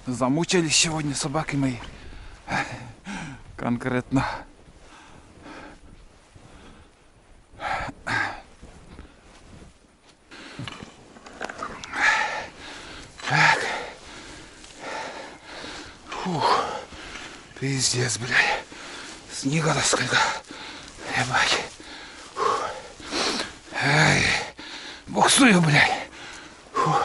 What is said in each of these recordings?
Замучились сегодня собаки мои. Конкретно. Так. Фух. Пиздец, блядь. Снега-то сколько. Ебать. Фух. Ай. Буксую, блядь. Фух.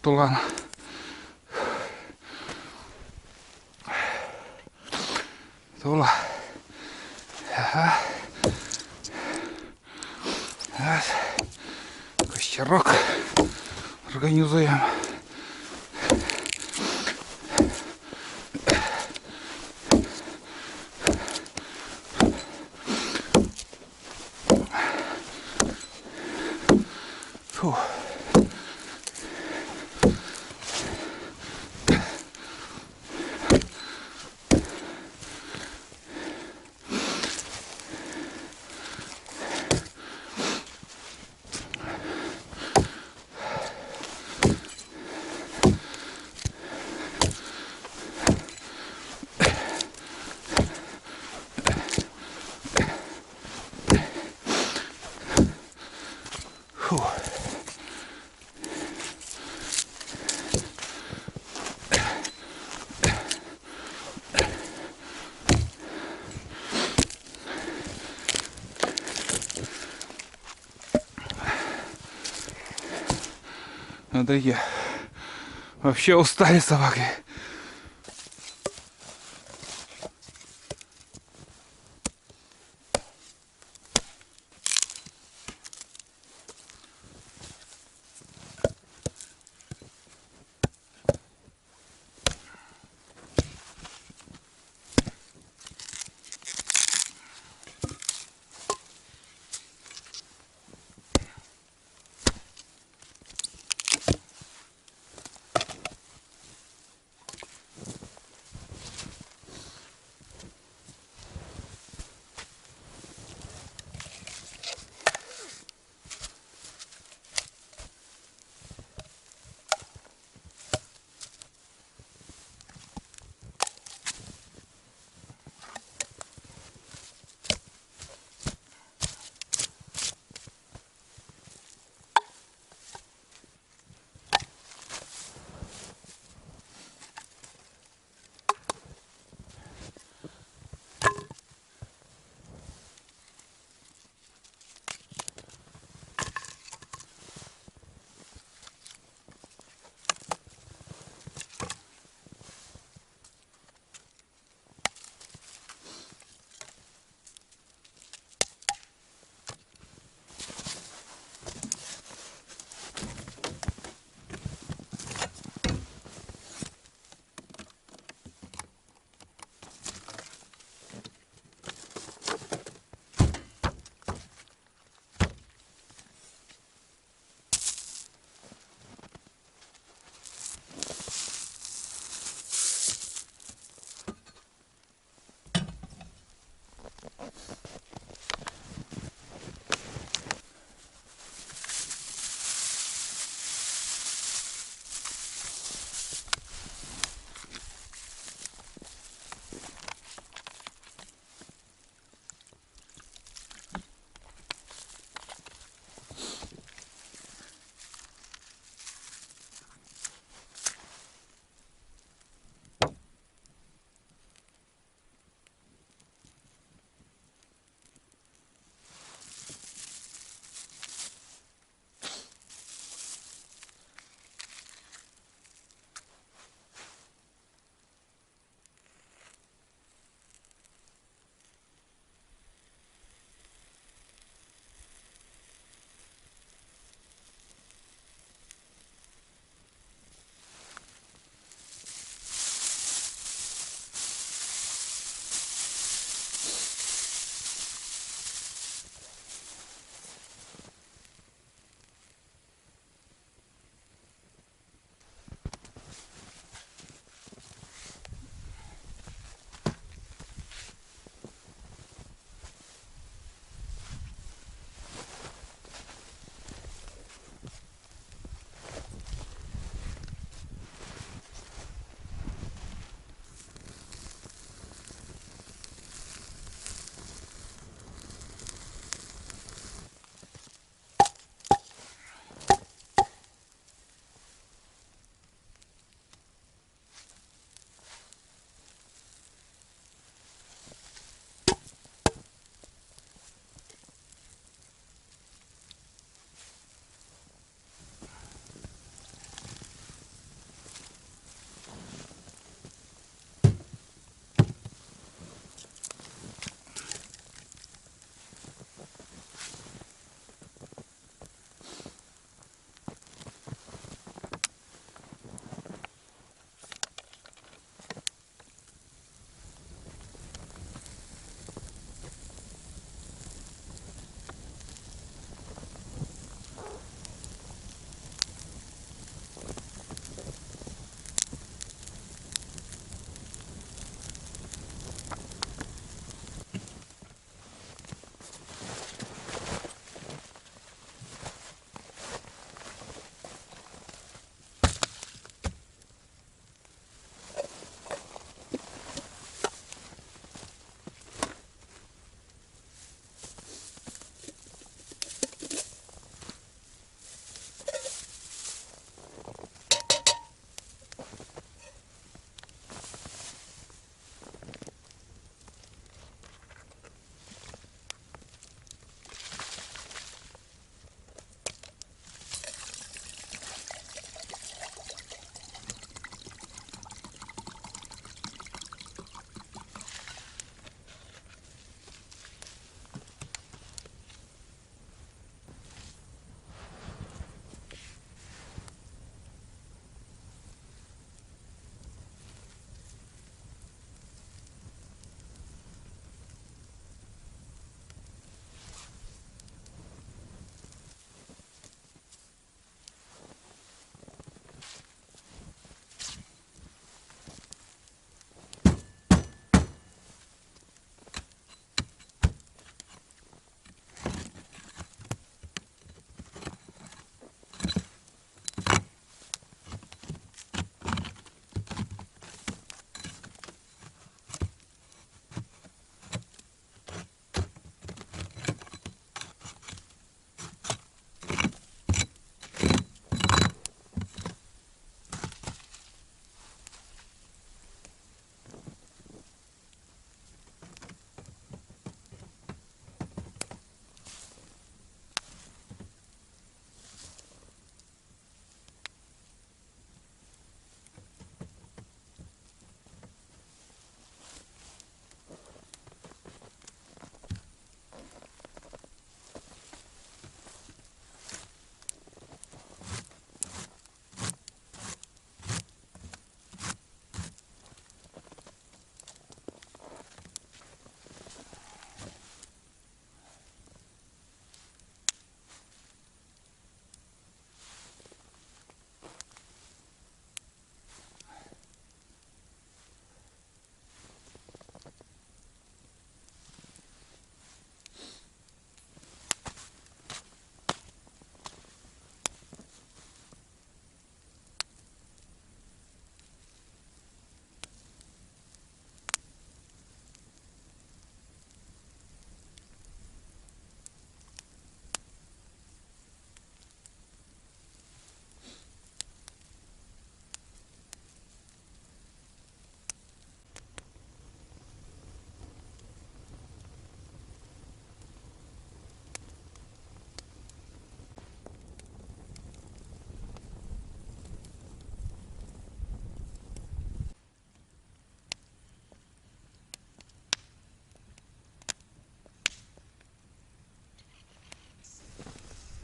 Tullaan. Tulla. Ага. Раз. Костерок организуем. Фу. Фу. Надоело. Вообще устали собаки.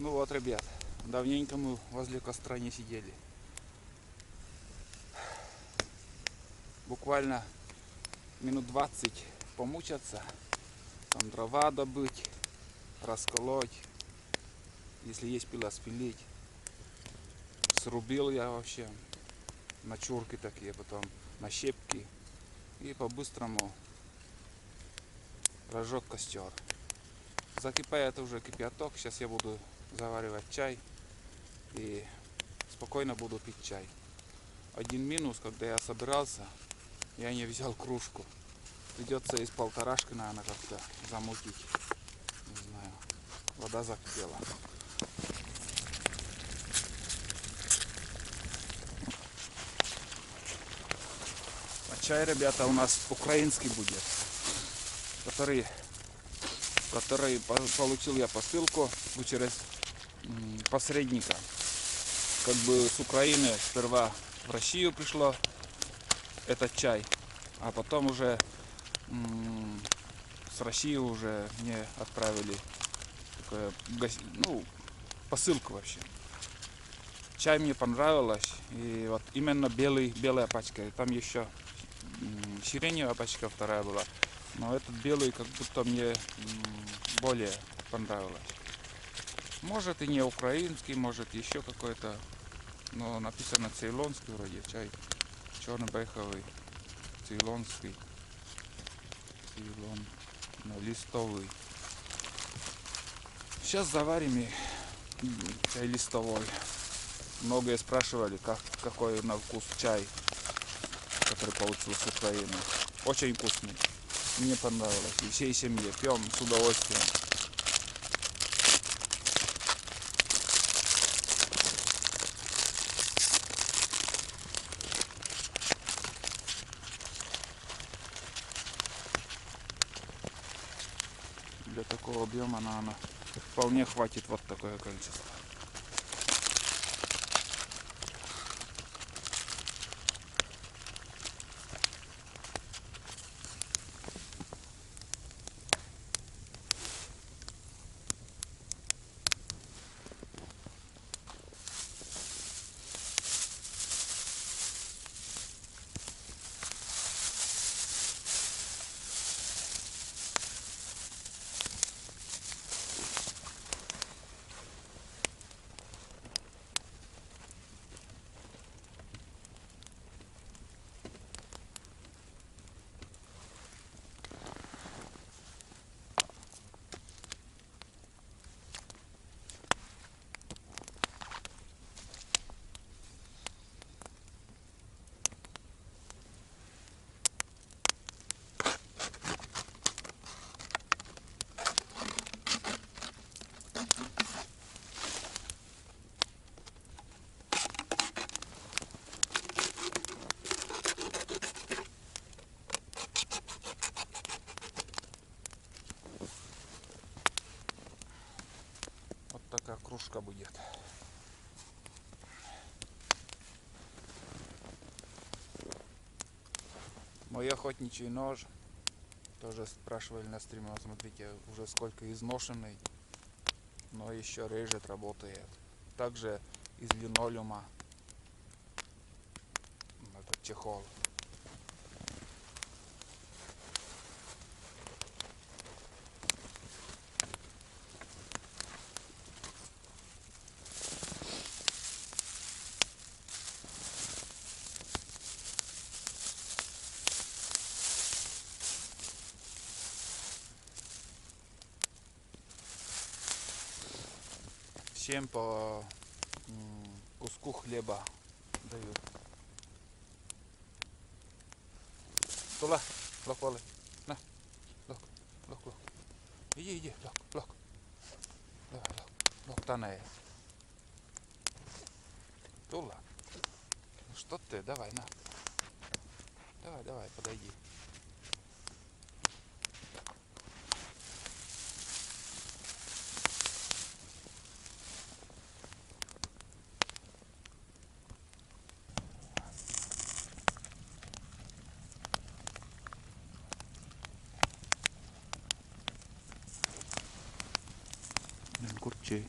Ну вот, ребят, давненько мы возле костра не сидели. Буквально минут 20 помучаться, там дрова добыть, расколоть, если есть пила, спилить. Срубил я вообще на чурки такие, потом на щепки и по-быстрому разжег костер. Закипает уже кипяток, сейчас я буду заваривать чай и спокойно буду пить чай. Один минус, когда я собирался, я не взял кружку. Придется из полторашки, наверное, как-то замутить. Не знаю. Вода закипела. А чай, ребята, у нас украинский будет. Который получил я посылку через посредника. Как бы с Украины сперва в Россию пришло этот чай, а потом уже с России уже мне отправили такое, ну, посылку вообще. Чай мне понравилось, и вот именно белая пачка, там еще сиреневая пачка вторая была, но этот белый как будто мне более понравилось. Может и не украинский, может еще какой-то, но написано цейлонский вроде чай, черно-байховый, цейлонский, цейлон, но листовый. Сейчас заварим и чай листовой. Многие спрашивали, какой на вкус чай, который получил с Украины. Очень вкусный. Мне понравилось. И всей семье пьем с удовольствием. Для такого объема, наверное, вполне хватит вот такое количество. Вот такая кружка будет. Мой охотничий нож. Тоже спрашивали на стриме, вот смотрите, уже сколько изношенный, но еще режет, работает. Также из линолеума этот чехол. Всем по куску хлеба дают. Тула, лок, лок, на, лок, лок, лок. Иди, лок, лок. Давай, лок, Танея. Тула. Ну что ты, давай, на. Давай, подойди. Курчей.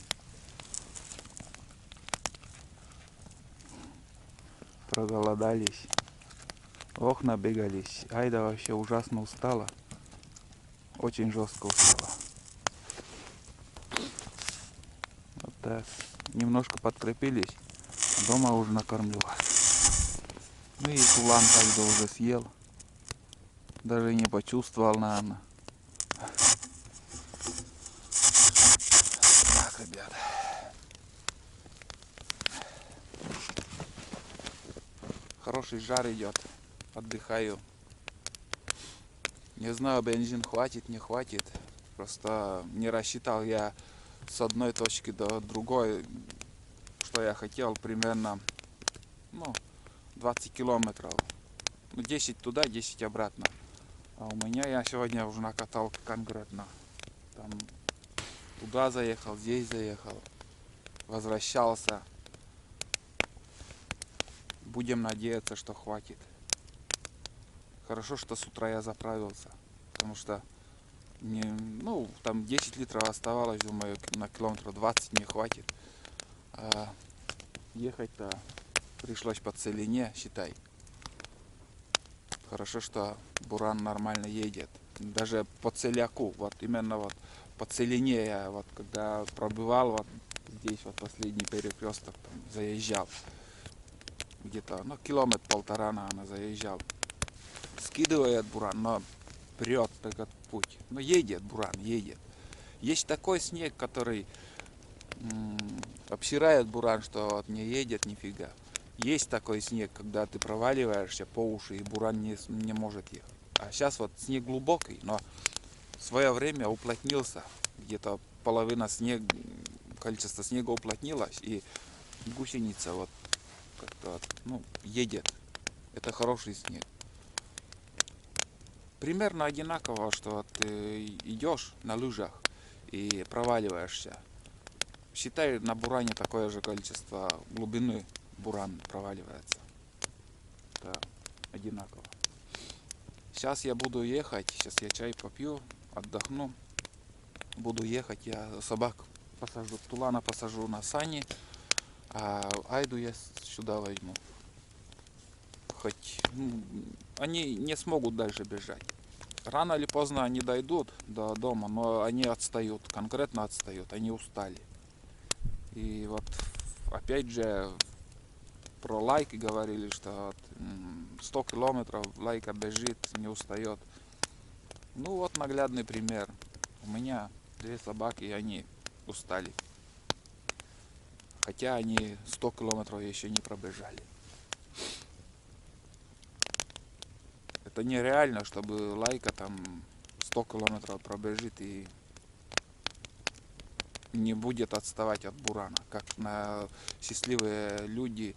проголодались. Ох, набегались. Айда вообще ужасно устала. Очень жестко устала. Вот так. Немножко подкрепились. Дома уже накормлю вас. Ну и тулан Айда уже съел. Даже не почувствовал, наверное. Так, ребята. Хороший жар идет. Отдыхаю. Не знаю, бензин хватит, не хватит. Просто не рассчитал я с одной точки до другой, что я хотел, примерно 20 километров. 10 туда, 10 обратно. А у меня я сегодня уже накатал конкретно. Там туда заехал, здесь заехал. Возвращался. Будем надеяться, что хватит. Хорошо, что с утра я заправился. Потому что там 10 литров оставалось, думаю, на километр 20 не хватит. А ехать-то пришлось по целине, считай. Хорошо, что буран нормально едет. Даже по целяку, вот именно вот по целине я вот когда пробывал, вот здесь вот последний перекресток там заезжал. Где-то, километр-полтора, наверное, заезжал. Скидывает буран, но прет этот путь. Но едет буран, едет. Есть такой снег, который обсирает буран, что вот не едет нифига. Есть такой снег, когда ты проваливаешься по уши, и буран не может ехать. А сейчас вот снег глубокий, но в свое время уплотнился. Где-то половина количество снега уплотнилось, и гусеница вот как-то едет. Это хороший снег. Примерно одинаково, что ты идешь на лыжах и проваливаешься. Считай, на буране такое же количество глубины буран проваливается. Это одинаково. Сейчас я буду ехать, сейчас я чай попью, отдохну. Буду ехать, я собак посажу, Тулана посажу на сани, а Айду я сюда возьму. Хоть они не смогут дальше бежать. Рано или поздно они дойдут до дома, но они отстают, конкретно отстают, они устали. И вот опять же про лайки говорили, что 100 километров лайка бежит, не устает. Ну вот наглядный пример. У меня 2 собаки, и они устали. Хотя они 100 километров еще не пробежали. Это нереально, чтобы лайка там 100 километров пробежит и не будет отставать от бурана. Как счастливые люди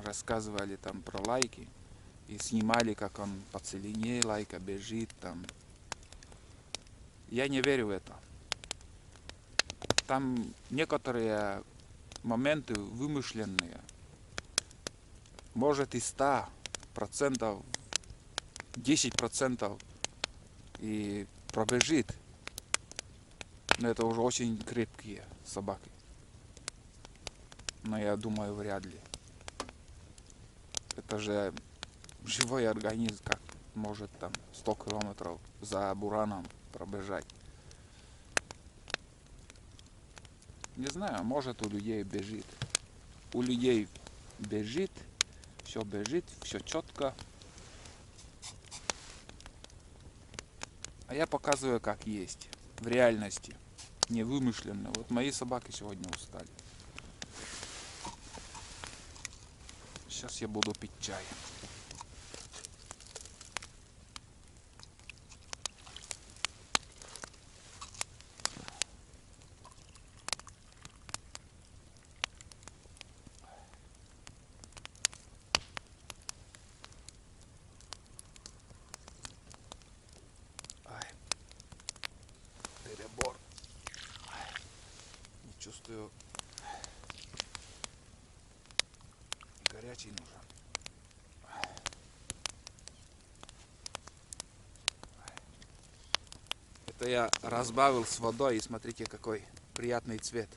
рассказывали там про лайки и снимали, как он по целине лайка бежит там. Я не верю в это. Там некоторые моменты вымышленные. Может и 100%, 10% и пробежит. Но это уже очень крепкие собаки. Но я думаю, вряд ли. Это же живой организм, как может там 100 километров за бураном пробежать. Не знаю, может у людей бежит. У людей бежит, все четко. А я показываю, как есть, в реальности, не вымышленно. Вот мои собаки сегодня устали. Сейчас я буду пить чай. Перебор. Не чувствую. Горячий нужен. Это я разбавил с водой, и смотрите, какой приятный цвет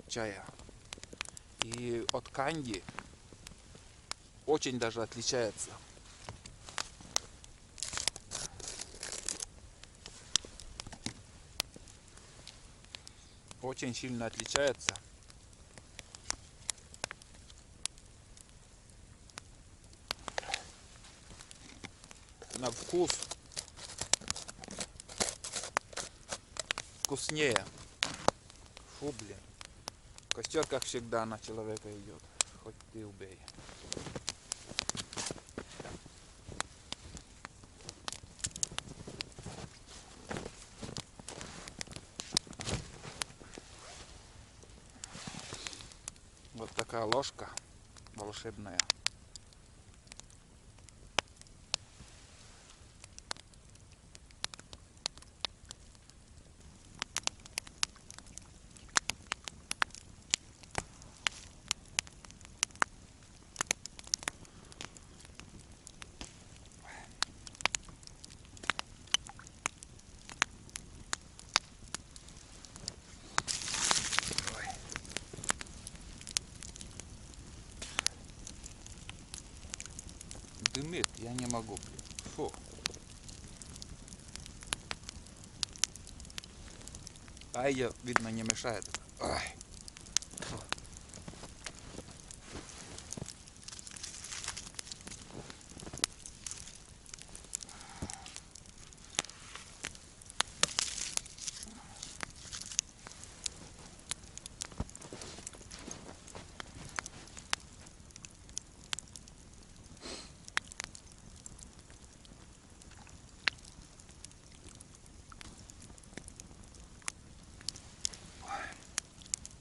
чая. И от канди очень даже отличается. Очень сильно отличается. На вкус вкуснее. Фу, блин. Костер, как всегда, на человека идет. Хоть ты убей. Вот такая ложка волшебная. Дымит, я не могу, блин. Фу. А ее, видно, не мешает. Ай. Фу.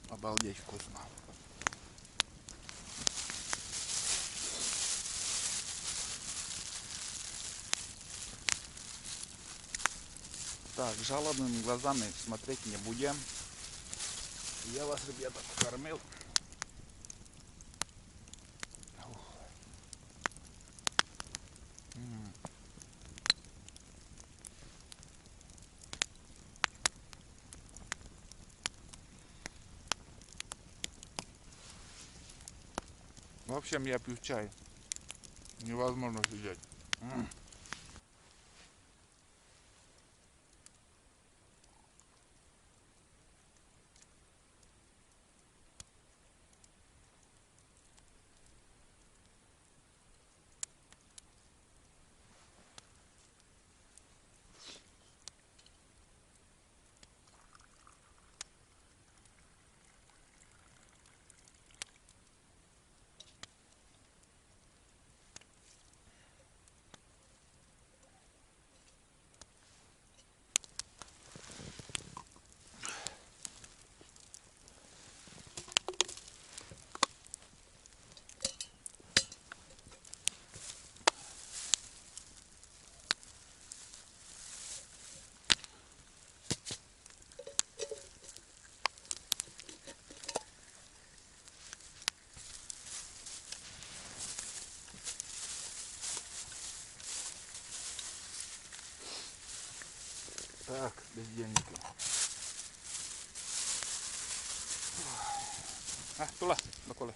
Обалдеть вкусно. Так, жалобными глазами смотреть не будем. Я вас, ребята, покормил. В общем, я пью чай. Невозможно сидеть. Так, бездельники. Tule, Lokole.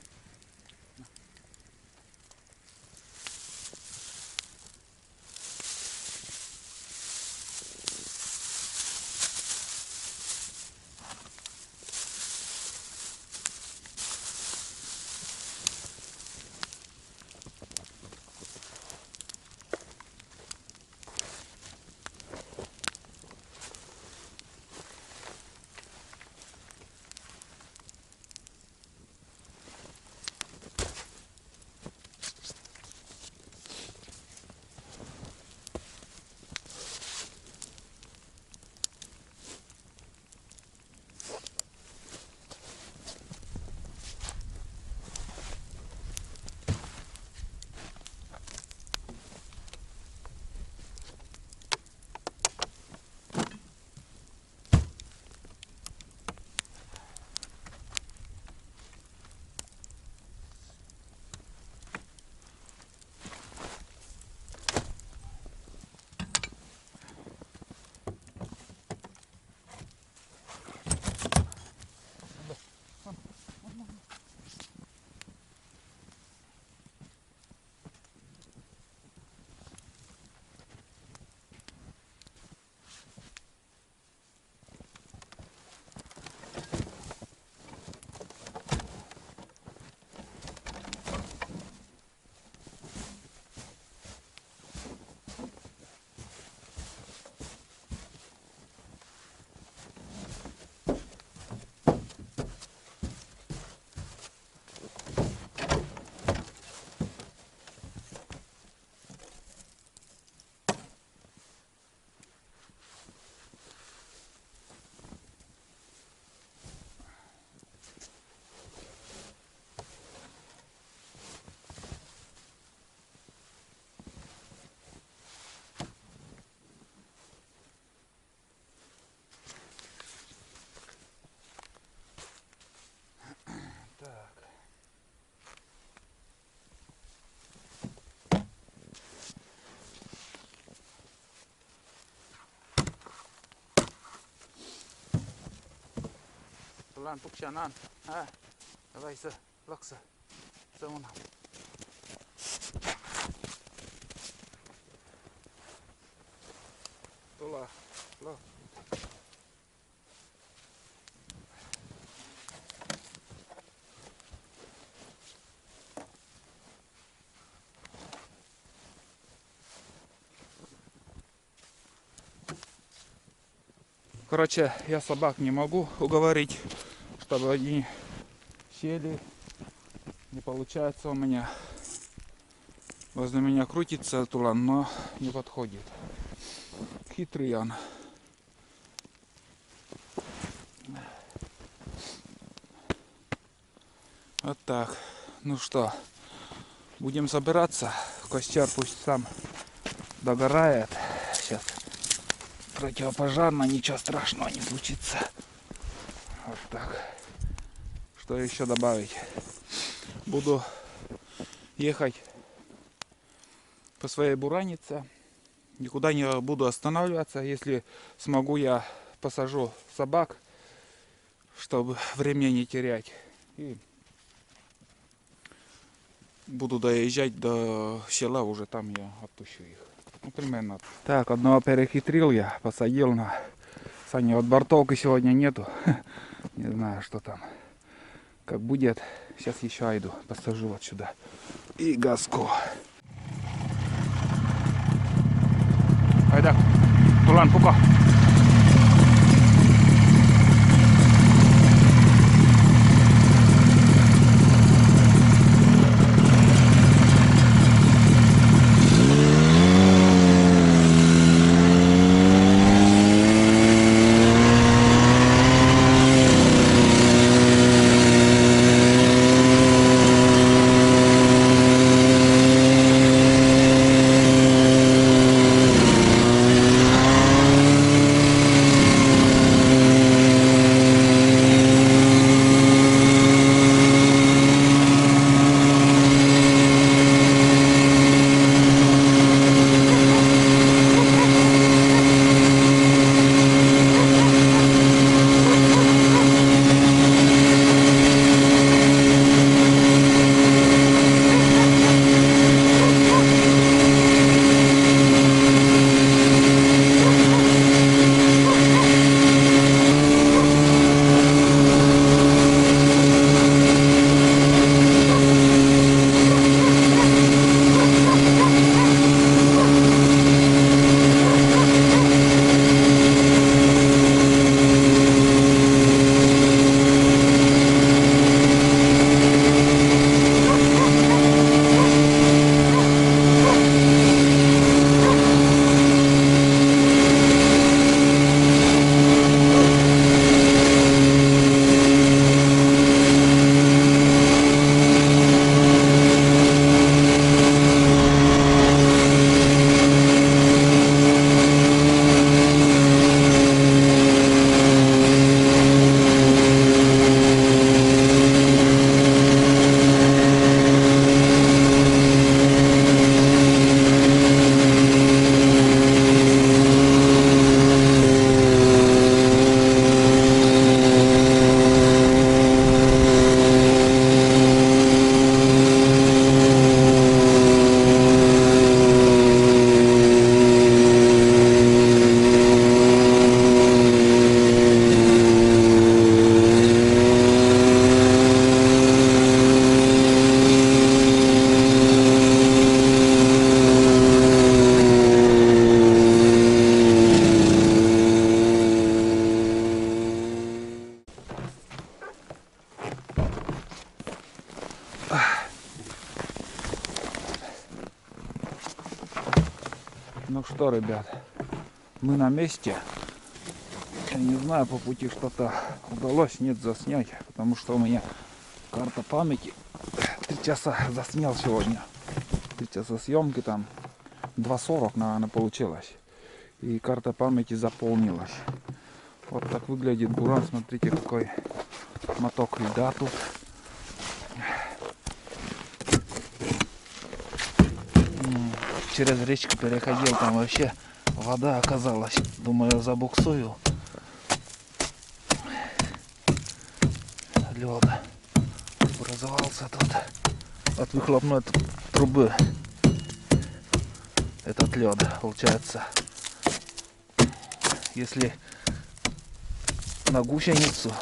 Tulan puksanan. Давай se laksa. Se on. Tulla. Lo. Короче, я собак не могу уговорить, чтобы они сели. Не получается у меня. Возле меня крутится Тулан, но не подходит. Хитрый он. Вот так. Ну что, будем собираться. Костер пусть сам догорает. Сейчас противопожарно, ничего страшного не случится. Вот так. Что еще добавить? Буду ехать по своей буранице. Никуда не буду останавливаться. Если смогу, я посажу собак, чтобы времени не терять. И буду доезжать до села, уже там я отпущу их. Ну, примерно. Так, одного перехитрил я, посадил на сани. Вот бортовки сегодня нету. Не знаю, что там. Как будет, сейчас еще айду, посажу вот сюда. И газку. Айда, Тулан, пука. Ну что, ребят, мы на месте. Я не знаю, по пути что-то удалось, нет, заснять, потому что у меня карта памяти. 3 часа заснял сегодня. 3 часа съемки, там 2:40, наверное, получилось. И карта памяти заполнилась. Вот так выглядит Буран. Смотрите, какой моток льда тут. Через речку переходил, там вообще вода оказалась. Думаю, забуксую. лед образовался тут от выхлопной трубы. Этот лед получается, если на гусеницу,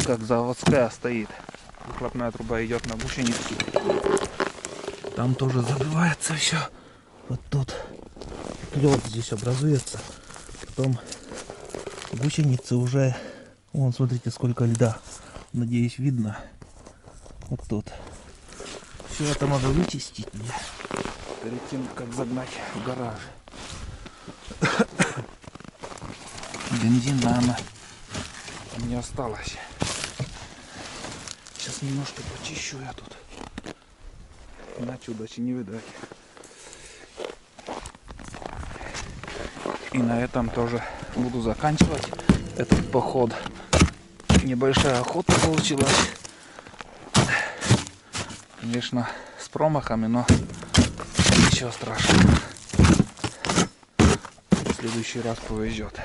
как заводская стоит, выхлопная труба идет на гусеницу, там тоже забивается все. Вот тут лед здесь образуется, потом гусеницы уже, вон смотрите сколько льда, надеюсь видно, вот тут. Все это надо вычистить мне перед тем, как загнать в гараж. Бензин, наверное, не осталось. Сейчас немножко почищу я тут. Иначе удачи не видать. И на этом тоже буду заканчивать этот поход. Небольшая охота получилась. Конечно, с промахами, но ничего страшного. В следующий раз повезет.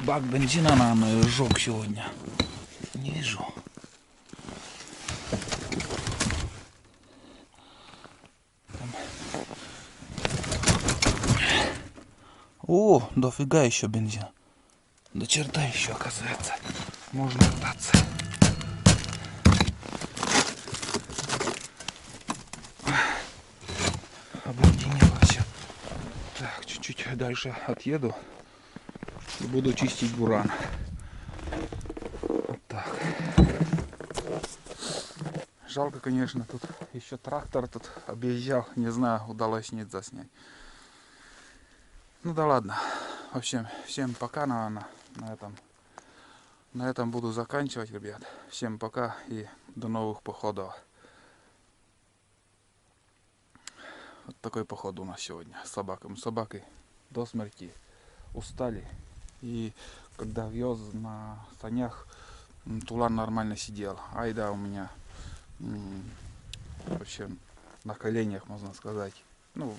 Бак бензина, наверное, сжег сегодня. Не вижу. О, дофига еще бензин. До черта еще, оказывается. Можно кататься. Обледенело все. Так, чуть-чуть дальше отъеду и буду чистить буран. Вот так. Жалко, конечно, тут еще трактор тут объезжал. Не знаю, удалось нет заснять. Ну да ладно. В общем, всем пока, наверное, на этом буду заканчивать, ребят. Всем пока и до новых походов. Вот такой поход у нас сегодня с собаками. Собаки до смерти устали. И когда вез на санях, Тулан нормально сидел. Айда у меня вообще на коленях, можно сказать. Ну,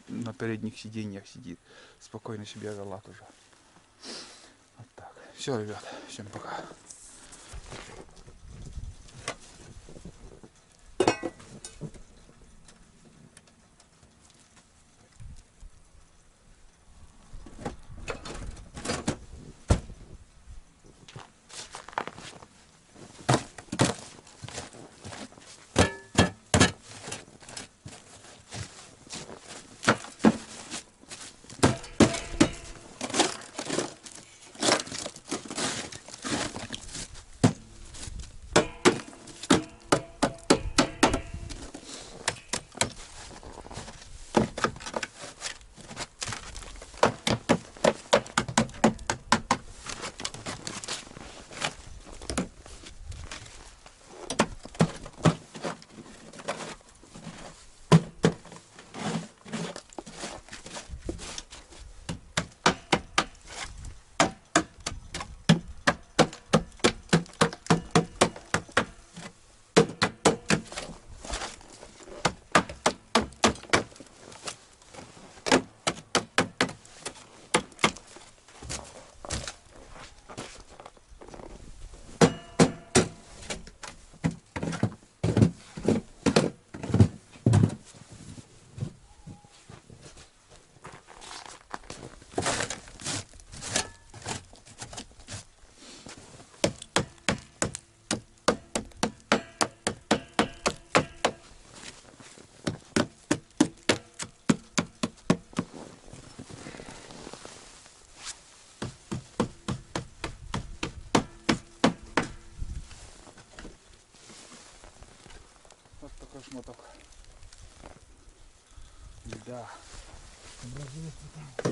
на передних сиденьях сидит. Спокойно себе вела тоже. Вот так. Все, ребят, всем пока. Шмоток. Да. Образуется там.